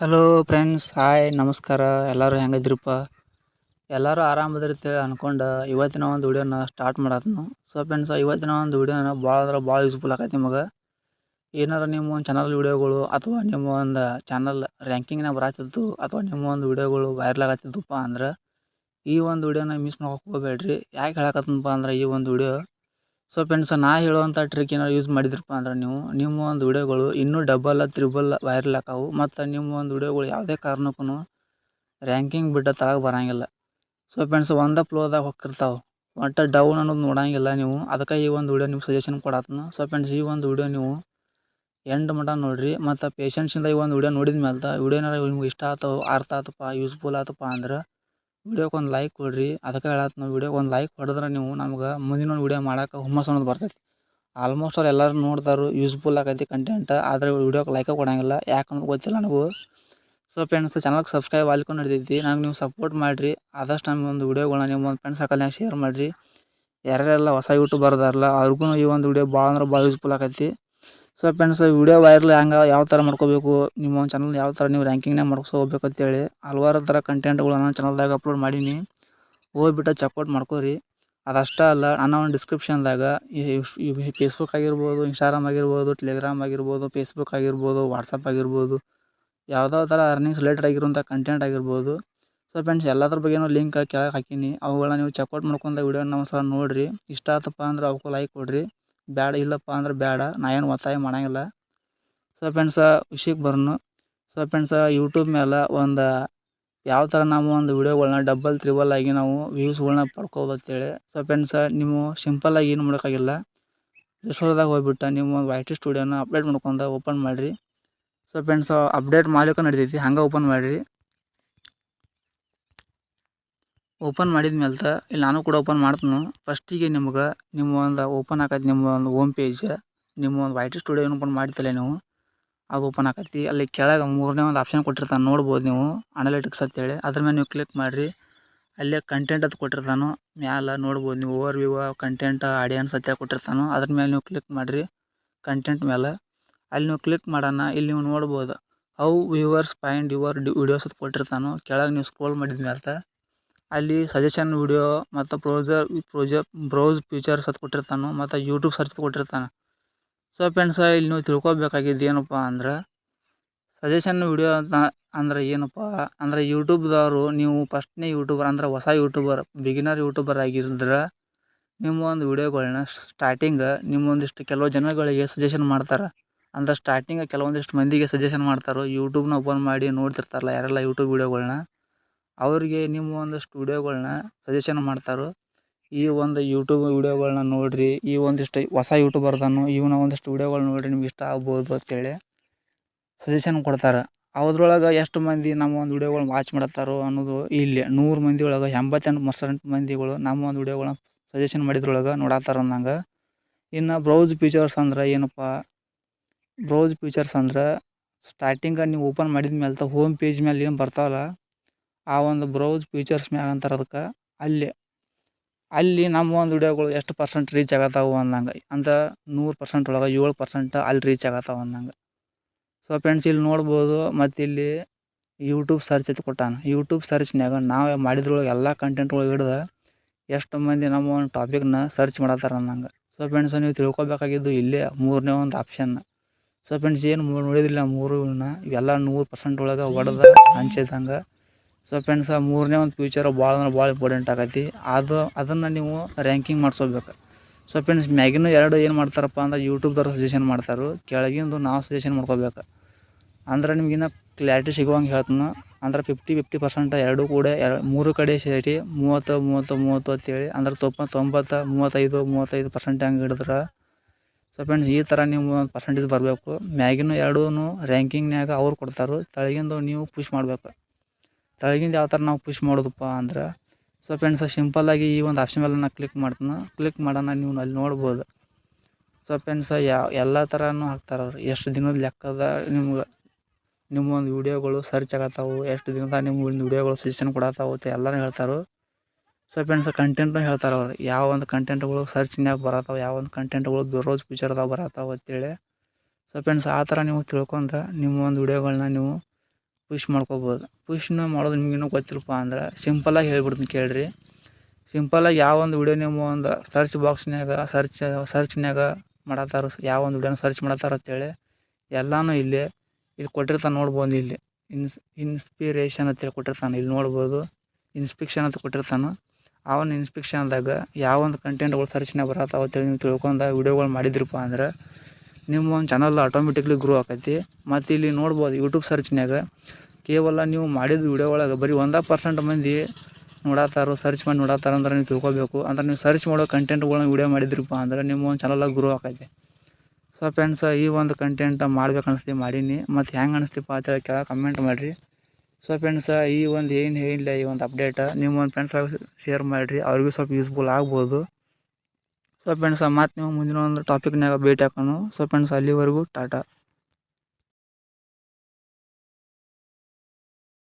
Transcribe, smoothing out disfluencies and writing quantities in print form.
Hello friends, hi ನಮಸ್ಕಾರ. ಎಲ್ಲರೂ ಹೆಂಗಿದ್ರಪ್ಪ? ಎಲ್ಲರೂ ಆರಾಮದಿರ್ತೇವೆ ಅನ್ಕೊಂಡು ಇವತ್ತಿನ ಒಂದು ವಿಡಿಯೋನ ಸ್ಟಾರ್ಟ್ ಮಾಡತ್ನು. ಸೊ ಫ್ರೆಂಡ್ಸ್, ಇವತ್ತಿನ ಒಂದು ವಿಡಿಯೋನ ಭಾಳ ಯೂಸ್ಫುಲ್ ಆಗೈತೆ ನಿಮಗೆ. ಏನಾರು ನಿಮ್ಮ ಒಂದು ಚಾನಲ್ ವಿಡಿಯೋಗಳು ಅಥವಾ ನಿಮ್ಮ ಒಂದು ಚಾನಲ್ ರ್ಯಾಂಕಿಂಗ್ನಾಗ ಬರತ್ತಿತ್ತು ಅಥವಾ ನಿಮ್ಮ ಒಂದು ವಿಡಿಯೋಗಳು ವೈರಲ್ ಆಗತ್ತಿದ್ದಪ್ಪ ಅಂದ್ರೆ ಈ ಒಂದು ವಿಡಿಯೋನ ಮಿಸ್ ಮಾಡೋಕೆ ಹೋಗಬೇಡ್ರಿ. ಯಾಕೆ ಹೇಳಕತ್ತನಪ್ಪ ಅಂದ್ರೆ ಈ ಒಂದು ವಿಡಿಯೋ ಸೊ ಫ್ರೆಂಡ್ಸ್, ನಾ ಹೇಳುವಂಥ ಟ್ರಿಕ್ ಏನಾರು ಯೂಸ್ ಮಾಡಿದ್ರಪ್ಪ ಅಂದ್ರೆ ನೀವು ನಿಮ್ಮ ಒಂದು ವಿಡಿಯೋಗಳು ಇನ್ನೂ ಡಬಲ್ ತ್ರಿಬಲ್ ವೈರಲ್ ಆಕಾವು. ಮತ್ತು ನಿಮ್ಮ ಒಂದು ವಿಡಿಯೋಗಳು ಯಾವುದೇ ಕಾರಣಕ್ಕೂ ರ್ಯಾಂಕಿಂಗ್ ಬಿಟ್ಟು ತಳಗೆ ಬರೋಂಗಿಲ್ಲ. ಸೊ ಫ್ರೆಂಡ್ಸ್, ಒಂದೇ ಫ್ಲೋದಾಗ ಹೋಗಿರ್ತಾವೆ, ಒಟ್ಟು ಡೌನ್ ಅನ್ನೋದು ನೋಡೋಂಗಿಲ್ಲ ನೀವು. ಅದಕ್ಕೆ ಈ ಒಂದು ವಿಡಿಯೋ ನೀವು ಸಜೆಷನ್ ಕೊಡತ್ನು. ಸೊ ಫ್ರೆಂಡ್ಸ್, ಈ ಒಂದು ವಿಡಿಯೋ ನೀವು ಎಂಡ್ ಮಟ ನೋಡಿರಿ. ಮತ್ತು ಪೇಷನ್ಸಿಂದ ಈ ಒಂದು ವಿಡಿಯೋ ನೋಡಿದ ಮೇಲೆ ವಿಡಿಯೋನಾರ ನಿಮ್ಗೆ ಇಷ್ಟ ಆತವ, ಅರ್ಥ ಆತಪ್ಪ, ಯೂಸ್ಫುಲ್ ಆತಪ್ಪ ಅಂದ್ರೆ ವಿಡಿಯೋಕ್ಕೆ ಒಂದು ಲೈಕ್ ಕೊಡ್ರಿ. ಅದಕ್ಕೆ ಹೇಳತ್ನು, ವಿಡಿಯೋಗೆ ಒಂದು ಲೈಕ್ ಹೊಡೆದ್ರೆ ನೀವು ನಮ್ಗೆ ಮುಂದಿನ ಒಂದು ವಿಡಿಯೋ ಮಾಡೋಕೆ ಹುಮ್ಮಸ್ ಅನ್ನೋದು ಬರ್ತೈತಿ. ಆಲ್ಮೋಸ್ಟ್ ಅವ್ರು ಎಲ್ಲರೂ ನೋಡ್ತಾರೆ, ಯೂಸ್ಫುಲ್ ಆಗೈತಿ ಕಂಟೆಂಟ್, ಆದರೆ ವಿಡಿಯೋಕ್ಕೆ ಲೈಕ್ ಕೊಡೋಂಗಿಲ್ಲ. ಯಾಕಂದ್ರೆ ಗೊತ್ತಿಲ್ಲ ನನಗೂ. ಸೊ ಫ್ರೆಂಡ್ಸ್, ಚಾನಲ್ಗೆ ಸಬ್ಸ್ಕ್ರೈಬ್ ಆಲ್ಕೊಂಡು ನಡ್ದೈತಿ. ನಂಗೆ ನೀವು ಸಪೋರ್ಟ್ ಮಾಡಿರಿ. ಆದಷ್ಟು ನಮ್ಮ ಒಂದು ವಿಡಿಯೋಗಳನ್ನ ನಿಮ್ಮ ಒಂದು ಫ್ರೆಂಡ್ಸ್ ಸರ್ಕಲ್ನಾಗ ಶೇರ್ ಮಾಡಿರಿ. ಯಾರ್ಯಾರೆಲ್ಲ ಹೊಸ ಯೂಟ್ಯೂಬರ್ ಅದಾರಲ್ಲ ಅವ್ರಿಗೂ ಈ ಒಂದು ವಿಡಿಯೋ ಭಾಳ ಅಂದ್ರೆ ಭಾಳ ಯೂಸ್ಫುಲ್ ಆಗೈತಿ. ಸೊ ಫ್ರೆಂಡ್ಸ್, ವಿಡಿಯೋ ವೈರಲ್ ಯಾವ ಥರ ಮಾಡ್ಕೋಬೇಕು, ನಿಮ್ಮ ಒಂದು ಚಾನಲ್ ಯಾವ ಥರ ನೀವು ರ್ಯಾಂಕಿಂಗ್ನಾಗ ಮಾಡ್ಕೋಬೇಕು ಅಂತೇಳಿ ಹಲವಾರು ಥರ ಕಂಟೆಂಟ್ಗಳು ನನ್ನ ಚಾನಲ್ದಾಗ ಅಪ್ಲೋಡ್ ಮಾಡೀನಿ. ಹೋಗ್ಬಿಟ್ಟು ಚೆಕ್ಔಟ್ ಮಾಡ್ಕೋರಿ. ಅದಷ್ಟೇ ಅಲ್ಲ, ನನ್ನ ಒಂದು ಡಿಸ್ಕ್ರಿಪ್ಷನ್ದಾಗ ಈ ಫೇಸ್ಬುಕ್ ಆಗಿರ್ಬೋದು, ಇನ್ಸ್ಟಾಗ್ರಾಮ್ ಆಗಿರ್ಬೋದು, ಟೆಲಿಗ್ರಾಮ್ ಆಗಿರ್ಬೋದು, ಫೇಸ್ಬುಕ್ ಆಗಿರ್ಬೋದು, ವಾಟ್ಸಪ್ ಆಗಿರ್ಬೋದು, ಯಾವುದೋ ಥರ ಅರ್ನಿಂಗ್ಸ್ ರಿಲೇಟೆಡ್ ಆಗಿರುವಂಥ ಕಂಟೆಂಟ್ ಆಗಿರ್ಬೋದು. ಸೊ ಫ್ರೆಂಡ್ಸ್, ಎಲ್ಲದ್ರ ಬಗ್ಗೆನೂ ಲಿಂಕ್ ಕೆಳಗೆ ಹಾಕೀನಿ. ಅವುಗಳನ್ನ ನೀವು ಚೆಕ್ಔಟ್ ಮಾಡ್ಕೊಂಡು ವಿಡಿಯೋನ ಒಂದು ಸಲ ನೋಡಿರಿ. ಇಷ್ಟ ಆತಪ್ಪ ಅಂದ್ರೆ ಅವಕ್ಕೂ ಲೈಕ್ ಕೊಡಿರಿ. ಬೇಡ ಇಲ್ಲಪ್ಪ ಅಂದ್ರೆ ಬೇಡ, ನಾ ಏನು ಒತ್ತಾಯ ಮಾಡೋಂಗಿಲ್ಲ. ಸೊ ಫ್ರೆಂಡ್ಸ್, ವಿಷಯಕ್ಕೆ ಬರೋನು. ಸೊ ಫ್ರೆಂಡ್ಸ್, ಯೂಟ್ಯೂಬ್ ಮೇಲೆ ಒಂದು ಯಾವ ಥರ ನಾವು ಒಂದು ವಿಡಿಯೋಗಳನ್ನ ಡಬಲ್ ತ್ರಿಬಲ್ ಆಗಿ ನಾವು ವ್ಯೂಸ್ಗಳನ್ನ ಪಡ್ಕೋಬೋದು ಅಂತೇಳಿ. ಸೊ ಫ್ರೆಂಡ್ಸ್, ನೀವು ಸಿಂಪಲ್ಲಾಗಿ ಏನು ಮಾಡೋಕ್ಕಾಗಿಲ್ಲ, ಪ್ಲೇಸ್ಟೋರ್ದಾಗ ಹೋಗ್ಬಿಟ್ಟು ನೀವು ಒಂದು YT ಸ್ಟುಡಿಯೋನ ಅಪ್ಡೇಟ್ ಮಾಡ್ಕೊಂಡು ಓಪನ್ ಮಾಡಿರಿ. ಸೊ ಫ್ರೆಂಡ್ಸ್, ಅಪ್ಡೇಟ್ ಮಾಡ್ಲಿಕ್ಕೆ ನಡಿತೈತಿ, ಹಂಗೆ ಓಪನ್ ಮಾಡಿರಿ. ಓಪನ್ ಮಾಡಿದ ಮೇಲೆ ಇಲ್ಲಿ ನಾನು ಕೂಡ ಓಪನ್ ಮಾಡ್ತೀನಿ. ಫಸ್ಟಿಗೆ ನಿಮ್ಗೆ ನಿಮ್ಮ ಒಂದು ಓಪನ್ ಆಕೈತಿ ನಿಮ್ಮ ಒಂದು ಹೋಮ್ ಪೇಜ್. ನಿಮ್ಮ ಒಂದು YT ಸ್ಟುಡಿಯೋ ಏನು ಓಪನ್ ಮಾಡ್ತಿಲ್ಲ ನೀವು, ಅದು ಓಪನ್ ಆಕೈತಿ. ಅಲ್ಲಿ ಕೆಳಗೆ ಮೂರನೇ ಒಂದು ಆಪ್ಷನ್ ಕೊಟ್ಟಿರ್ತಾನೆ, ನೋಡ್ಬೋದು ನೀವು, ಅನಾಲಿಟಿಕ್ಸ್ ಅಂತೇಳಿ. ಅದ್ರ ಮೇಲೆ ನೀವು ಕ್ಲಿಕ್ ಮಾಡಿರಿ. ಅಲ್ಲೇ ಕಂಟೆಂಟ್ ಅದು ಕೊಟ್ಟಿರ್ತಾನು, ಮ್ಯಾಲೆ ನೋಡ್ಬೋದು ನೀವು. ಓವರ್ ವ್ಯೂ ಕಂಟೆಂಟ್ ಆಡಿಯನ್ಸ್ ಅಂತ ಕೊಟ್ಟಿರ್ತಾನು, ಅದ್ರ ಮೇಲೆ ನೀವು ಕ್ಲಿಕ್ ಮಾಡಿರಿ. ಕಂಟೆಂಟ್ ಮೇಲೆ ಅಲ್ಲಿ ನೀವು ಕ್ಲಿಕ್ ಮಾಡೋಣ. ಇಲ್ಲಿ ನೀವು ನೋಡ್ಬೋದು how viewers find your videos ಅಂತ ಕೊಟ್ಟಿರ್ತಾನು. ಕೆಳಗೆ ನೀವು ಸ್ಕ್ರೋಲ್ ಮಾಡಿದ ಮೇಲೆ ಅಲ್ಲಿ ಸಜೆಷನ್ ವಿಡಿಯೋ ಮತ್ತು ಬ್ರೌಸ್ ಫೀಚರ್ಸ್ ಅಂತ ಕೊಟ್ಟಿರ್ತಾನು, ಮತ್ತು ಯೂಟ್ಯೂಬ್ ಸರ್ಚ್ ಕೊಟ್ಟಿರ್ತಾನೆ. ಸೊ ಫ್ರೆಂಡ್ಸ್, ಇಲ್ಲಿ ನೀವು ತಿಳ್ಕೊಬೇಕಾಗಿದ್ದು ಏನಪ್ಪ ಅಂದ್ರೆ ಸಜೆಷನ್ ವಿಡಿಯೋ ಅಂತ ಅಂದ್ರೆ ಏನಪ್ಪ ಅಂದ್ರೆ ಯೂಟ್ಯೂಬ್ದವರು, ನೀವು ಫಸ್ಟ್ನೇ ಯೂಟ್ಯೂಬರ್ ಅಂದ್ರೆ ಹೊಸ ಯೂಟ್ಯೂಬರ್, ಬಿಗಿನರ್ ಯೂಟ್ಯೂಬರ್ ಆಗಿದ್ರೆ ನಿಮ್ಮ ಒಂದು ವಿಡಿಯೋಗಳನ್ನ ಸ್ಟಾರ್ಟಿಂಗ್ ನಿಮ್ಮೊಂದಿಷ್ಟು ಕೆಲವು ಜನಗಳಿಗೆ ಸಜೆಷನ್ ಮಾಡ್ತಾರೆ. ಅಂದ್ರೆ ಸ್ಟಾರ್ಟಿಂಗ್ ಕೆಲವೊಂದಿಷ್ಟು ಮಂದಿಗೆ ಸಜೆಷನ್ ಮಾಡ್ತಾರೆ. ಯೂಟ್ಯೂಬ್ನ ಓಪನ್ ಮಾಡಿ ನೋಡ್ತಿರ್ತಾರಲ್ಲ ಯಾರೆಲ್ಲ ಯೂಟ್ಯೂಬ್ ವಿಡಿಯೋಗಳನ್ನ, ಅವರಿಗೆ ನಿಮ್ಮ ಒಂದಷ್ಟು ವಿಡಿಯೋಗಳನ್ನ ಸಜೆಷನ್ ಮಾಡ್ತಾರೆ. ಈ ಒಂದು ಯೂಟ್ಯೂಬ್ ವಿಡಿಯೋಗಳನ್ನ ನೋಡಿರಿ, ಈ ಒಂದಿಷ್ಟು ಹೊಸ ಯೂಟ್ಯೂಬರ್ದನ್ನು ಇವನ ಒಂದಿಷ್ಟು ವಿಡಿಯೋಗಳು ನೋಡಿರಿ, ನಿಮ್ಗೆ ಇಷ್ಟ ಆಗ್ಬೋದು ಅಂತೇಳಿ ಸಜೆಷನ್ ಕೊಡ್ತಾರೆ. ಅದ್ರೊಳಗೆ ಎಷ್ಟು ಮಂದಿ ನಮ್ಮ ಒಂದು ವಿಡಿಯೋಗಳನ್ನ ವಾಚ್ ಮಾಡತ್ತಾರೋ ಅನ್ನೋದು ಇಲ್ಲಿ 100 ಮಂದಿ ಒಳಗೆ 88% ಮಂದಿಗಳು ನಮ್ಮ ಒಂದು ವಿಡಿಯೋಗಳನ್ನ ಸಜೆಷನ್ ಮಾಡಿದ್ರೊಳಗೆ ನೋಡತ್ತಾರ ಅಂದಂಗೆ. ಇನ್ನು ಬ್ರೌಸ್ ಫೀಚರ್ಸ್ ಅಂದ್ರೆ ಏನಪ್ಪ, ಬ್ರೌಸ್ ಫೀಚರ್ಸ್ ಅಂದ್ರೆ ಸ್ಟಾರ್ಟಿಂಗ ನೀವು ಓಪನ್ ಮಾಡಿದ ಮೇಲೆ ಹೋಮ್ ಪೇಜ್ ಮೇಲೆ ಏನು ಬರ್ತಾವಲ್ಲ, ಆ ಒಂದು ಬ್ರೌಸ್ ಫೀಚರ್ಸ್ ಮ್ಯಾಗ ಅಂತಾರೆ ಅದಕ್ಕೆ. ಅಲ್ಲಿ ನಮ್ಮ ಒಂದು ವಿಡಿಯೋಗಳು ಎಷ್ಟು ಪರ್ಸೆಂಟ್ ರೀಚ್ ಆಗತ್ತಾವು ಅಂದಂಗೆ. ಅಂದ್ರೆ 100% ಒಳಗೆ 7% ಅಲ್ಲಿ ರೀಚ್ ಆಗತ್ತಾವ ಅಂದಂಗೆ. ಸೊ ಫ್ರೆಂಡ್ಸ್, ಇಲ್ಲಿ ನೋಡ್ಬೋದು. ಮತ್ತು ಇಲ್ಲಿ ಯೂಟ್ಯೂಬ್ ಸರ್ಚ್ ಅಂತ ಕೊಟ್ಟಾನ. ಯೂಟ್ಯೂಬ್ ಸರ್ಚ್ನ್ಯಾಗ ನಾವು ಮಾಡಿದ್ರೊಳಗೆ ಎಲ್ಲ ಕಂಟೆಂಟ್ಗಳು ಹಿಡ್ದು ಎಷ್ಟು ಮಂದಿ ನಮ್ಮ ಒಂದು ಟಾಪಿಕ್ನ ಸರ್ಚ್ ಮಾಡತ್ತಾರ ಅಂದಂಗೆ. ಸೊ ಫ್ರೆಂಡ್ಸ್, ನೀವು ತಿಳ್ಕೊಬೇಕಾಗಿದ್ದು ಇಲ್ಲೇ ಮೂರನೇ ಒಂದು ಆಪ್ಷನ್. ಸೊ ಫ್ರೆಂಡ್ಸ್, ಏನು ನೋಡಿದ್ರಿಲ್ಲ ಮೂರುಗಳನ್ನ, ಇವೆಲ್ಲ 100% ಒಳಗೆ ಹೊಡೆದ ಹಂಚಿದಂಗೆ. ಸೊ ಫ್ರೆಂಡ್ಸ್, ಮೂರನೇ ಒಂದು ಫ್ಯೂಚರ್ ಭಾಳ ಅಂದ್ರೆ ಭಾಳ ಇಂಪಾರ್ಟೆಂಟ್ ಆಗೈತಿ. ಅದನ್ನು ನೀವು ರ್ಯಾಂಕಿಂಗ್ ಮಾಡಿಸ್ಕೋಬೇಕು. ಸೊ ಫ್ರೆಂಡ್ಸ್, ಮ್ಯಾಗಿನ ಎರಡು ಏನು ಮಾಡ್ತಾರಪ್ಪ ಅಂದ್ರೆ ಯೂಟ್ಯೂಬ್ದವ್ರು ಸಜೆಷನ್ ಮಾಡ್ತಾರೆ, ಕೆಳಗಿಂದು ನಾವು ಸಜೆಷನ್ ಮಾಡ್ಕೋಬೇಕು. ಅಂದ್ರೆ ನಿಮ್ಗಿನ್ನ ಕ್ಲಾರಿಟಿ ಸಿಗುವಂಗೆ ಹೇಳ್ತೀನಿ. ಅಂದ್ರೆ 50% ಎರಡೂ ಕೂಡ ಮೂರು ಕಡೆ ಸೇರಿ 30 ಅಂತೇಳಿ, ಅಂದ್ರೆ 90 35% ಹಂಗೆ ಹಿಡಿದ್ರೆ. ಸೊ ಫ್ರೆಂಡ್ಸ್, ಈ ಥರ ನೀವು ಪರ್ಸೆಂಟೇಜ್ ಬರಬೇಕು. ಮ್ಯಾಗಿನ ಎರಡೂ ರ್ಯಾಂಕಿಂಗ್ನಾಗ ಅವ್ರು ಕೊಡ್ತಾರೆ, ತಳಗಿಂದು ನೀವು ಪುಷ್ ಮಾಡಬೇಕು. ತಳಗಿಂದ ಯಾವ ಥರ ನಾವು ಪುಷ್ ಮಾಡೋದಪ್ಪ ಅಂದ್ರೆ, ಸೊ ಫ್ರೆಂಡ್ಸ್, ಸಿಂಪಲ್ಲಾಗಿ ಈ ಒಂದು ಆಪ್ಷನ್ ಮೇಲೆ ನಾನು ಕ್ಲಿಕ್ ಮಾಡ್ತೀನಿ. ಕ್ಲಿಕ್ ಮಾಡೋಣ, ನೀವು ಅಲ್ಲಿ ನೋಡ್ಬೋದು. ಸೊ ಫ್ರೆಂಡ್ಸ್, ಎಲ್ಲ ಥರನೂ ಹಾಕ್ತಾರೆ ಅವ್ರು. ಎಷ್ಟು ದಿನದ ಲೆಕ್ಕದ ನಿಮ್ಮ ಒಂದು ವಿಡಿಯೋಗಳು ಸರ್ಚ್ ಆಗತ್ತಾವು, ಎಷ್ಟು ದಿನದ ನಿಮ್ಮ ಒಂದು ವಿಡಿಯೋಗಳು ಸಜೆಷನ್ ಕೊಡತ್ತಾವು ಅಂತ ಎಲ್ಲನೂ ಹೇಳ್ತಾರೆ. ಸೊ ಫ್ರೆಂಡ್ಸ್, ಕಂಟೆಂಟ್ನೂ ಹೇಳ್ತಾರೆ ಅವ್ರು, ಯಾವ ಒಂದು ಕಂಟೆಂಟ್ಗಳು ಸರ್ಚ್ನ್ಯಾಗ ಬರತ್ತಾವೆ, ಯಾವ ಒಂದು ಕಂಟೆಂಟ್ಗಳು ಬ್ರೌಸ್ ಫೀಚರ್ದಾಗ ಬರತ್ತಾವೆ ಅಂತೇಳಿ. ಸೊ ಫ್ರೆಂಡ್ಸ್, ಆ ಥರ ನೀವು ತಿಳ್ಕೊಂಡು ನಿಮ್ಮ ಒಂದು ವಿಡಿಯೋಗಳನ್ನ ನೀವು ಪುಷ್ ಮಾಡ್ಕೋಬೋದು. ಪುಷ್ನ ಮಾಡೋದು ನಿಮ್ಗೆ ಇನ್ನೂ ಗೊತ್ತಿಲ್ಲಪ್ಪ ಅಂದ್ರೆ ಸಿಂಪಲಾಗಿ ಹೇಳ್ಬಿಡ್ತೀನಿ ಕೇಳಿರಿ. ಸಿಂಪಲಾಗಿ ಯಾವ ಒಂದು ವಿಡಿಯೋ ನೀವು ಒಂದು ಸರ್ಚ್ ಬಾಕ್ಸ್ನ್ಯಾಗ ಸರ್ಚ್ನ್ಯಾಗ ಮಾಡತ್ತಾರ, ಯಾವ ಒಂದು ವಿಡಿಯೋನ ಸರ್ಚ್ ಮಾಡತ್ತಾರ ಅಂತೇಳಿ ಎಲ್ಲನೂ ಇಲ್ಲಿ ಕೊಟ್ಟಿರ್ತಾನೆ ನೋಡ್ಬೋದು. ಇಲ್ಲಿ ಇನ್ಸ್ಪಿರೇಷನ್ ಅಂತೇಳಿ ಕೊಟ್ಟಿರ್ತಾನೆ, ಇಲ್ಲಿ ನೋಡ್ಬೋದು. ಇನ್ಸ್ಪಿಕ್ಷನ್ ಅಂತ ಕೊಟ್ಟಿರ್ತಾನೆ. ಆ ಒಂದು ಇನ್ಸ್ಪಿಕ್ಷನ್ದಾಗ ಯಾವ ಒಂದು ಕಂಟೆಂಟ್ಗಳು ಸರ್ಚ್ನಾಗ ಬರತ್ತಾವ ಅಂತೇಳಿ ನೀವು ತಿಳ್ಕೊಂಡು ವಿಡಿಯೋಗಳು ಮಾಡಿದ್ರಪ್ಪ ಅಂದ್ರೆ ನಿಮ್ಮ ಒಂದು ಚಾನಲ್ ಆಟೋಮೆಟಿಕ್ಲಿ ಗ್ರೋ ಆಕೈತಿ. ಮತ್ತು ಇಲ್ಲಿ ನೋಡ್ಬೋದು ಯೂಟ್ಯೂಬ್ ಸರ್ಚ್ನ್ಯಾಗ ಕೇವಲ ನೀವು ಮಾಡಿದ ವಿಡಿಯೋ ಒಳಗೆ ಬರೀ 1% ಮಂದಿ ನೋಡತ್ತಾರೋ, ಸರ್ಚ್ ಮಾಡಿ ನೋಡತ್ತಾರ ಅಂದ್ರೆ ನೀವು ತಿಳ್ಕೊಬೇಕು. ಅಂದ್ರೆ ನೀವು ಸರ್ಚ್ ಮಾಡೋ ಕಂಟೆಂಟ್ಗಳನ್ನ ವಿಡಿಯೋ ಮಾಡಿದ್ರಪ್ಪ ಅಂದ್ರೆ ನಿಮ್ಮ ಒಂದು ಚಾನಲಾಗ ಗ್ರೋ ಆಕೈತಿ. ಸೊ ಫ್ರೆಂಡ್ಸ್, ಈ ಒಂದು ಕಂಟೆಂಟ್ ಮಾಡ್ಬೇಕು ಅನಿಸ್ತಿ ಮಾಡೀನಿ. ಮತ್ತು ಹೆಂಗೆ ಅನಿಸ್ತಿಪ್ಪ ಅಂತೇಳಿ ಕೆಳಗೆ ಕಮೆಂಟ್ ಮಾಡಿರಿ. ಸೊ ಫ್ರೆಂಡ್ಸ್, ಈ ಒಂದು ಏನಿಲ್ಲ ಈ ಒಂದು ಅಪ್ಡೇಟ್ ನಿಮ್ಮ ಒಂದು ಫ್ರೆಂಡ್ಸ್ ಶೇರ್ ಮಾಡಿರಿ, ಅವ್ರಿಗೂ ಸ್ವಲ್ಪ ಯೂಸ್ಫುಲ್ ಆಗ್ಬೋದು. ಸೊ ಫ್ರೆಂಡ್ಸ್, ಮತ್ತು ನೀವು ಮುಂದಿನ ಒಂದು ಟಾಪಿಕ್ನಾಗ ಭೇಟಿ ಹಾಕೋಣ. ಸೊ ಫ್ರೆಂಡ್ಸ್, ಅಲ್ಲಿವರೆಗೂ ಟಾಟಾ.